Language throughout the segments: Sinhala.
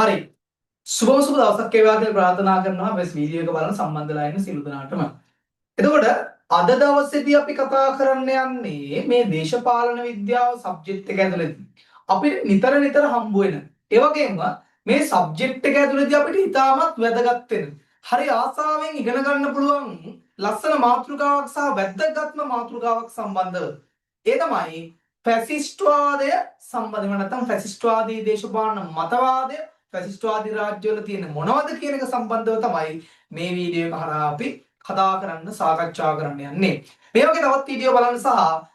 හරි. සුබම සුබ දවසක් වේවා කියලා ප්‍රාර්ථනා කරනවා මේ වීඩියෝ එක බලන සම්බන්ධලා ඉන්න සියලු දෙනාටම. එතකොට අද දවසේදී අපි කතා කරන්න යන්නේ මේ දේශපාලන විද්‍යාව සබ්ජෙක්ට් එක ඇතුළතදී අපිට නිතර නිතර හම්බ වෙන. ඒ වගේම මේ සබ්ජෙක්ට් එක ඇතුළතදී අපිට ඉතාමත් වැදගත් වෙන. හරි ආසාවෙන් ඉගෙන ගන්න පුළුවන් ලස්සන මාතෘකාවක් සහ වැදගත්ම මාතෘකාවක් සම්බන්ධව. ඒ තමයි ෆැසිස්ට්වාදය සම්බන්ධව නැත්නම් ෆැසිස්ට්වාදී දේශපාලන මතවාදය ෆැසිස්ට්වාදී රාජ්‍යවල තියෙන මොනවද කියන එක සම්බන්ධව තමයි මේ වීඩියෝ එක හරහා අපි කතා කරන්න සාකච්ඡා කරන්න යන්නේ. මේ වගේ තවත් වීඩියෝ බලන්න සහ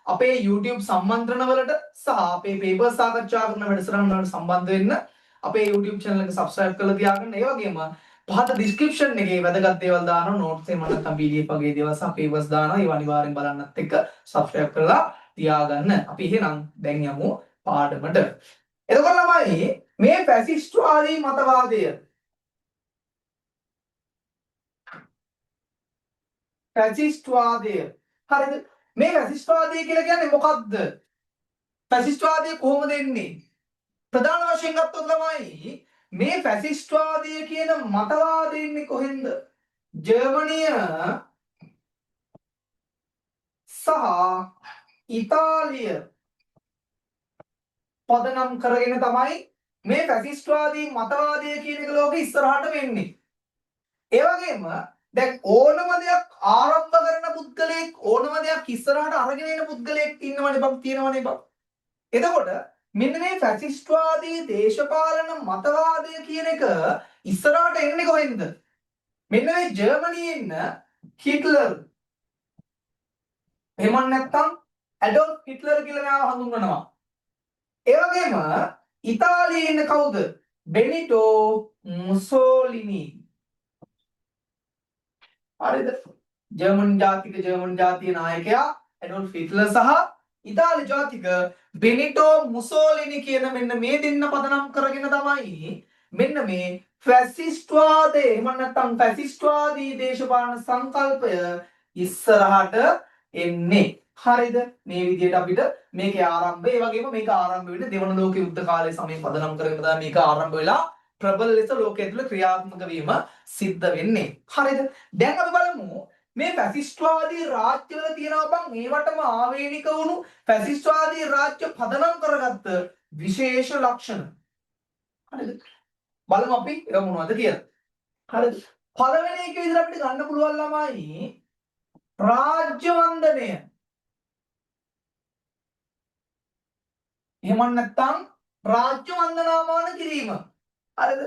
අපේ YouTube සම්මන්ත්‍රණ වලට සහ අපේ පේපර් සාකච්ඡා කරන වැඩසටහන් වලට සම්බන්ධ වෙන්න අපේ YouTube channel එක subscribe කරලා තියාගන්න. ඒ වගේම පහත description එකේ වැදගත් දේවල් දානවා notes එහෙම නැත්නම් PDF වගේ දේවල් සහ papers දානවා. ඒව අනිවාර්යෙන් බලන්නත් එක්ක subscribe කරලා තියාගන්න. අපි එහෙනම් දැන් යමු පාඩමට. එතකොට ළමයි මේ ෆැසිස්ට්වාදී මතවාදය හරිද මේ ෆැසිස්ට්වාදය කියලා කියන්නේ මොකක්ද ෆැසිස්ට්වාදය කොහොමද එන්නේ ප්‍රධාන වශයෙන් ගත්තොත් ළමයි මේ ෆැසිස්ට්වාදය කියන මතවාදය එන්නේ කොහෙන්ද ජර්මනිය සහ ඉතාලිය පදනම් කරගෙන තමයි මේ ෆැසිස්ට්වාදී මතවාදය කියන එක ලෝකෙ ඉස්සරහට වෙන්නේ. ඒ වගේම දැන් ඕනම දෙයක් ආරම්භ කරන පුද්ගලයෙක් ඕනම දෙයක් ඉස්සරහට අරගෙන එන පුද්ගලයෙක් ඉන්නවනේ බං තියෙනවනේ බං. එතකොට මෙන්න මේ ෆැසිස්ට්වාදී දේශපාලන මතවාදය කියන එක ඉස්සරහට එන්නේ කොහෙන්ද? මෙන්න මේ ජර්මනියේ ඉන්න හිට්ලර්. එහෙම නැත්නම් ඇඩෝල්ෆ් හිට්ලර් කියලා මෙයාව හඳුන්වනවා. ඒ වගේම ඉතාලියේ ඉන්න කවුද? බෙනිටෝ මුසෝලිනි. හරිද? ජර්මන් ජාතිය නායකයා ඇඩෝල්ෆ් හිට්ලර් සහ ඉතාලි ජාතික බෙනිටෝ මුසෝලිනි කියන මෙන්න මේ දෙන්න පදනම් කරගෙන තමයි මෙන්න මේ ෆැසිස්ට්වාදය එහෙම නැත්නම් ෆැසිස්ට්වාදී දේශපාලන සංකල්පය ඉස්සරහට එන්නේ. හරිද මේ විදිහට අපිට මේකේ ආරම්භය ඒ වගේම මේක ආරම්භ වෙන්නේ දෙවන ලෝක යුද්ධ කාලයේ සමය පදනම් කරගෙන තමයි මේක ආරම්භ වෙලා ප්‍රබල ලෙස ලෝකයේ තුල ක්‍රියාත්මක වීම සිද්ධ වෙන්නේ. හරිද? දැන් අපි බලමු මේ ෆැසිස්ට්වාදී රාජ්‍යවල තියෙනවා බං මේවටම ආවේනික වුණු ෆැසිස්ට්වාදී රාජ්‍ය පදනම් කරගත්ත විශේෂ ලක්ෂණ. හරිද? බලමු අපි ඒක මොනවද කියලා. හරිද? පළවෙනි එක විදිහට අපිට ගන්න පුළුවන් ළමයි රාජ්‍ය වන්දනය. එහෙම නැත්නම් රාජ්‍ය වන්දනාමාන කිරීම. හරිද?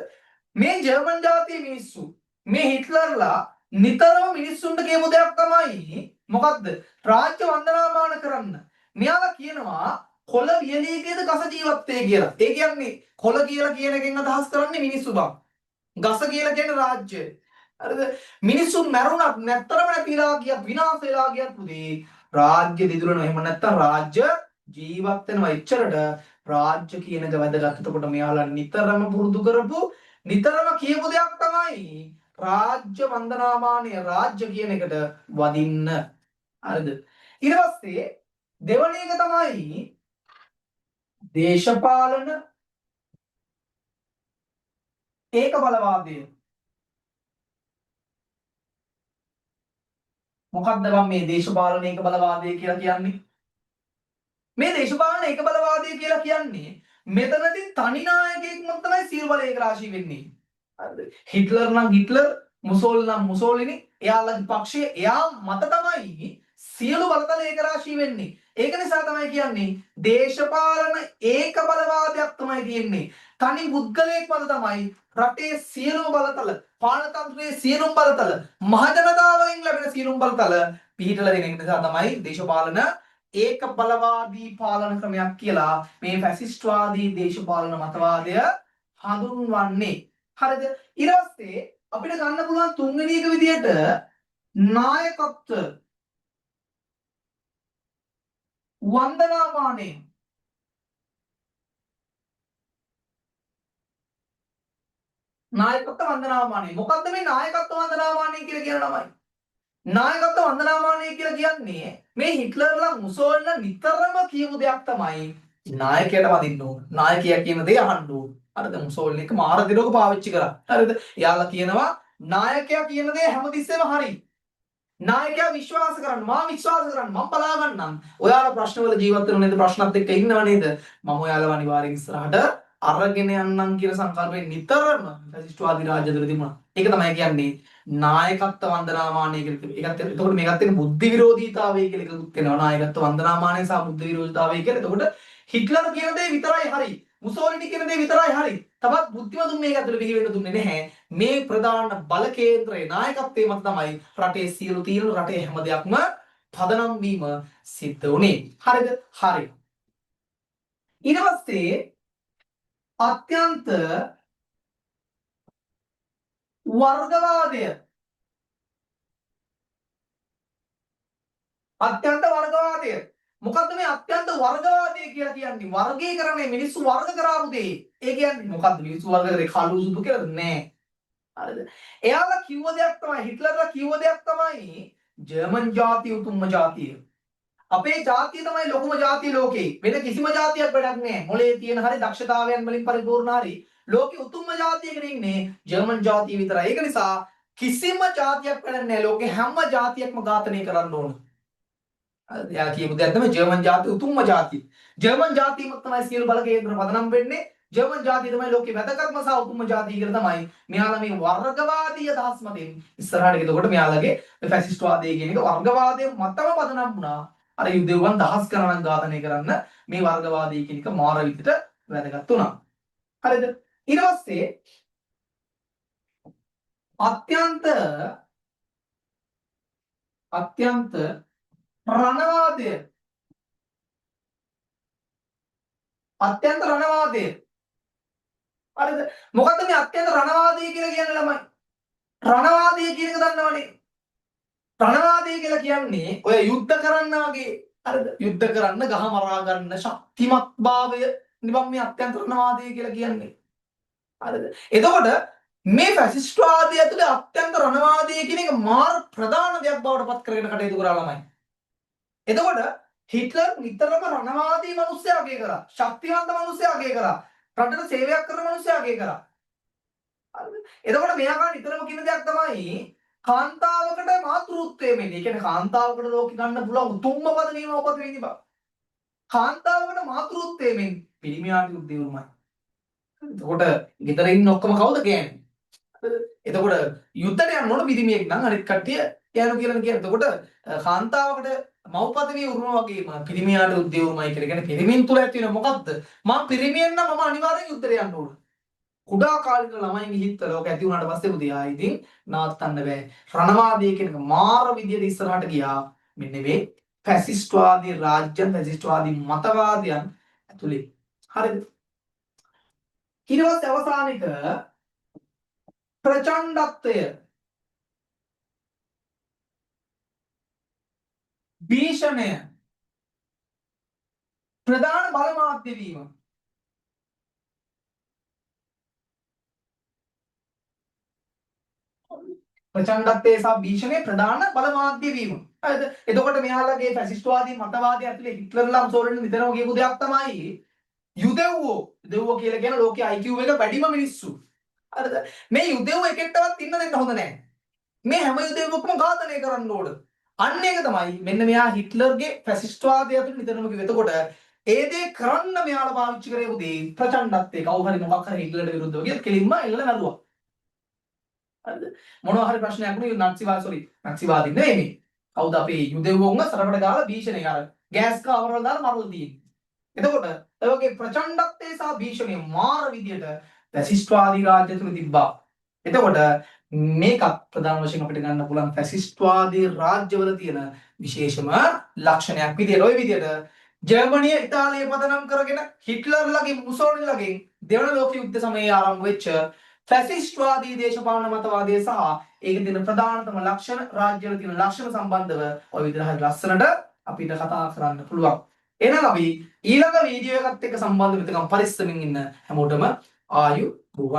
මේ ජර්මන් ජාතියේ මිනිස්සු මේ හිට්ලර්ලා නිතරම මිනිස්සුන්ට කියපු දෙයක් තමයි මොකද්ද? රාජ්‍ය වන්දනාමාන කරන්න. මෙයාලා කියනවා කොළ වියලියකේද ගස ජීවත් වේ කියලා. ඒ කියන්නේ කොළ කියලා කියන එකෙන් අදහස් කරන්නේ මිනිස්සු බං. ගස කියලා කියන්නේ රාජ්‍ය. හරිද? මිනිස්සු මැරුණත් නැත්තරම නැතිලා ගියත් විනාශ වෙලා ගියත් පුතේ රාජ්‍ය දිදුලනවා. එහෙම නැත්නම් රාජ්‍ය ජීවත් වෙනවා. එච්චරට රාජ්‍ය කියන එක වැදගත්. එතකොට මෙයාලා නිතරම පුරුදු කරපු නිතරම කියපු දෙයක් තමයි රාජ්‍ය වන්දනාමානය රාජ්‍ය කියන එකට වදින්න. හරිද? ඊට පස්සේ දෙවැනි එක තමයි දේශපාලන ඒක බලවාදය. මොකක්ද බං මේ දේශපාලන ඒක බලවාදය කියලා කියන්නේ? මේ දේශපාලන ඒක බලවාදය කියලා කියන්නේ මෙතනදී තනි නායකයෙක්ම තමයි සියලු බල ඒක රාශී වෙන්නේ. හරිද? හිට්ලර් නම් හිට්ලර්, මුසෝලි නම් මුසෝලිනි, එයාලගේ පක්ෂය එයා මත තමයි සියලු බලතල ඒක රාශී වෙන්නේ. ඒක නිසා තමයි කියන්නේ දේශපාලන ඒක බලවාදයක් තමයි තියෙන්නේ. තනි පුද්ගලයෙක් මත තමයි රටේ සියලුම බලතල, පාලන තන්ත්‍රයේ සියලුම බලතල, මහජනතාවගෙන් ලැබෙන සියලුම බලතල පිහිටලා දෙන එක නිසා තමයි දේශපාලන ඒක බලවාදී පාලන ක්‍රමයක් කියලා මේ ෆැසිස්ට්වාදී දේශපාලන මතවාදය හඳුන්වන්නේ. හරිද? ඊට පස්සේ අපිට ගන්න පුළුවන් තුන්වෙනි එක විදියට නායකත්ව වන්දනාමානය. නායකත්ව වන්දනාමානය. මොකද්ද මේ නායකත්ව වන්දනාමානය කියලා කියන ළමයි? නායකත්ව වන්දනාමානය කියලා කියන්නේ මේ හිට්ලර්ලා මුසෝලිලා නිතරම කියපු දෙයක් තමයි නායකයට වදින්න ඕන. නායකයා කියන දේ අහන්න ඕන. හරිද? මුසෝලිනි එක මාර දිනක පාවිච්චි කරා. හරිද? එයාලා කියනවා නායකයා කියන දේ හැමතිස්සෙම හරි. නායකයා විශ්වාස කරන්න, මා විශ්වාස කරන්න, මම බලා ගන්නම්. ඔයාලා ප්‍රශ්නවල ජීවත් වෙනව නේද? ප්‍රශ්නත් එක්ක ඉන්නව නේද? මම ඔයාලව අනිවාර්යෙන් ඉස්සරහට අරගෙන යන්නම් කියන සංකල්පයෙන් නිතරම ෆැසිස්ට්වාදී රාජ්‍ය තුළ තිබුණා. ඒක තමයි කියන්නේ නායකත්ව වන්දනාමානය කියලා. ඒකත් එතකොට මේකත් එක්ක බුද්ධ විරෝධීතාවය කියලා එකකුත් වෙනවා. නායකත්ව වන්දනාමානය සහ බුද්ධ විරෝධීතාවය කියලා. එතකොට හිට්ලර් කියන දේ විතරයි හරි. මුසෝලිනි කියන දේ විතරයි හරි. තවත් බුද්ධිමතුන් මේක ඇතුළේ බිහි වෙන්න දුන්නේ නැහැ. මේ ප්‍රධාන බල කේන්ද්‍රයේ නායකත්වයේ මත තමයි රටේ සියලු තීරණ රටේ හැම දෙයක්ම පදනම් වීම සිද්ධ වුණේ. හරිද? හරි. ඊට පස්සේ අත්‍යන්ත වර්ගවාදය මොකද්ද මේ අත්‍යන්ත වර්ගවාදය කියලා කියන්නේ? වර්ගීකරණය මිනිස්සු වර්ග කරාපු දේ. ඒ කියන්නේ මොකද්ද? මිනිස්සු වර්ග කරේ කළු සුදු කියලාද? නෑ. හරිද? එයාලා කිව්ව දෙයක් තමයි හිට්ලර්ලා කිව්ව දෙයක් තමයි ජර්මන් ජාතිය උතුම්ම ජාතිය. අපේ ජාතිය තමයි ලොකුම ජාතිය ලෝකේ. වෙන කිසිම ජාතියක් වැඩක් නෑ. මොලේ තියෙන හරි දක්ෂතාවයන් වලින් පරිපූර්ණ හරි ලෝකේ උතුම්ම ජාතියකට ඉන්නේ ජර්මන් ජාතිය විතරයි. ඒක නිසා කිසිම ජාතියක් වැඩක් නෑ. ලෝකේ හැම ජාතියක්ම ඝාතනය කරන්න ඕන. එයාලා කියපු දෙයක් තමයි ජර්මන් ජාතිය උතුම්ම ජාතිය. ජර්මන් ජාතියම තමයි සියලු බල කේන්ද්‍ර පදනම් වෙන්නේ. ජර්මන් ජාතිය තමයි ලෝකේ වැදගත්ම සහ උතුම්ම ජාතිය කියලා තමයි මෙයාලා මේ වර්ගවාදී අදහස් මතින් ඉස්සරහට එතකොට මෙයාලගේ ෆැසිස්ට් වාදය කියන එක වර්ගවාදයේ මතම පදනම් වුණා. අර යුදෙව්වන් දහස් ගණනක් ඝාතනය කරන්න මේ වර්ගවාදී කියන එක මාර විදිහට වැදගත් වුණා. හරිද? ඊට පස්සේ අත්‍යන්ත රණවාදය හරිද? මොකද්ද මේ අත්‍යන්ත රණවාදය කියලා කියන්නේ ළමයි? රණවාදය කියන එක දන්නවනේ. රණවාදය කියලා කියන්නේ ඔය යුද්ධ කරන්න වගේ හරිද? යුද්ධ කරන්න ගහ මරා ගන්න ශක්තිමත් භාවය නිබම් මේ අත්‍යන්ත රණවාදය කියලා කියන්නේ. හරිද? එතකොට මේ ෆැසිස්ට් වාදය ඇතුලේ අත්‍යන්ත රණවාදය කියන එක මාර ප්‍රධාන දෙයක් බවට පත් කරගෙන කටයුතු කරා ළමයි. එතකොට හිට්ලර් නිතරම රණවාදී මිනිස්සයා අගය කරා. ශක්තිවන්ත මිනිස්සයා අගය කරා. රටට සේවයක් කරන මිනිස්සයා අගය කරා. හරිද? එතකොට මෙයා නිතරම කියන දෙයක් තමයි කාන්තාවකට මාතෘත්වය මෙන්නේ. ඒ කියන්නේ කාන්තාවකට ලෝකෙ ගන්න පුළුවන් උතුම්ම පද නියම උපත වෙන්නේ බා. කාන්තාවකට මාතෘත්වය මෙන්නේ පිරිමියාගේ උද්දේවමයි. එතකොට ගෙදර ඉන්න ඔක්කොම කවුද කියන්නේ? එතකොට යුද්ධයට යන්න ඕන පිරිමියෙක් නම් අනිත් කට්ටිය යනු කියලා කියන්නේ. එතකොට කාන්තාවකට මව්පදවිය උරුම වගේම පිරිමියාට උද්දේවමයි කියලා කියන්නේ පිරිමින් තුල ඇති වෙන මොකද්ද? මම පිරිමියෙන් නම් මම අනිවාර්යෙන් යුද්ධයට යන්න ඕන. කුඩා කාලික ළමයින්ගේ හිත ලෝක ඇති වුණාට පස්සේ බුදියා ඉතින් නවත්තන්න බෑ. රණවාදී කියන එක මාර විදියට ඉස්සරහට ගියා. මෙන්න මේ ෆැසිස්ට් වාදී රාජ්‍යයන් ෆැසිස්ට් වාදී මතවාදයන් ඇතුලේ. හරිද? ඊට පස්සේ අවසානික ප්‍රචණ්ඩත්වය භීෂණය ප්‍රධාන බල මාධ්‍ය වීම. ප්‍රචණ්ඩත්වයේ සහ භීෂණයේ ප්‍රධාන බල මාධ්‍ය වීම. හරිද? එතකොට මෙයාලගේ ෆැසිස්ට් වාදී මතවාදී ඇතුලේ හිට්ලර්ලා මුසෝලිනි නිතරම කියපු දෙයක් තමයි යුදෙව්වෝ කියලා කියන ලෝකයේ IQ එක වැඩිම මිනිස්සු. හරිද? මේ යුදෙව්ව එකෙක්ටවත් ඉන්න දෙන්න හොඳ නැහැ. මේ හැම යුදෙව්වකම ඝාතනය කරන්න ඕන. අන්න ඒක තමයි මෙන්න මෙයා හිට්ලර්ගේ ෆැසිස්ට් වාදය ඇතුළේ නිතරම කිව්වේ. එතකොට ඒ දේ කරන්න මෙයාලා පාවිච්චි කරේ උදේ ප්‍රචණ්ඩත්වයේ කවුරු හරි මොකක් හරි හිට්ලර්ට විරුද්ධව කියලා කෙලින්ම එල්ලලා මැරුවා. හරිද? මොනවා හරි ප්‍රශ්නයක් වුණේ නක්සිවාදී නෙමෙයි මේ. කවුද අපේ යුදෙව්වෝන්ව සරපට ගාලා භීෂණය අර ගෑස් කාමරවල දාලා මරලා තියෙන්නේ. එතකොට ඒ වගේ ප්‍රචණ්ඩත්වයේ සහ භීෂණය මාර විදියට ෆැසිස්ට් වාදී රාජ්‍ය තුල තිබ්බා. එතකොට මේකත් ප්‍රධාන වශයෙන් අපිට ගන්න පුළුවන් ෆැසිස්ට් වාදී රාජ්‍යවල තියෙන විශේෂම ලක්ෂණයක් විදියට ওই විදියට ජර්මනිය ඉතාලිය පදනම් කරගෙන හිට්ලර්ලගේ මුසෝලිනිලගේ දෙවන ලෝක යුද්ධ සමයේ ආරම්භ වෙච්ච ෆැසිස්ට් වාදී දේශපාලන මතවාදය සහ ඒකේ තියෙන ප්‍රධානතම ලක්ෂණ රාජ්‍යවල තියෙන ලක්ෂණ සම්බන්ධව ওই විදිහට හරි ලස්සනට අපිට කතා කරන්න පුළුවන්. එහෙනම් අපි ඊළඟ වීඩියෝ එකත් එක්ක සම්බන්ධ වෙනකම් පරිස්සමින් ඉන්න හැමෝටම ආයුබෝවන්.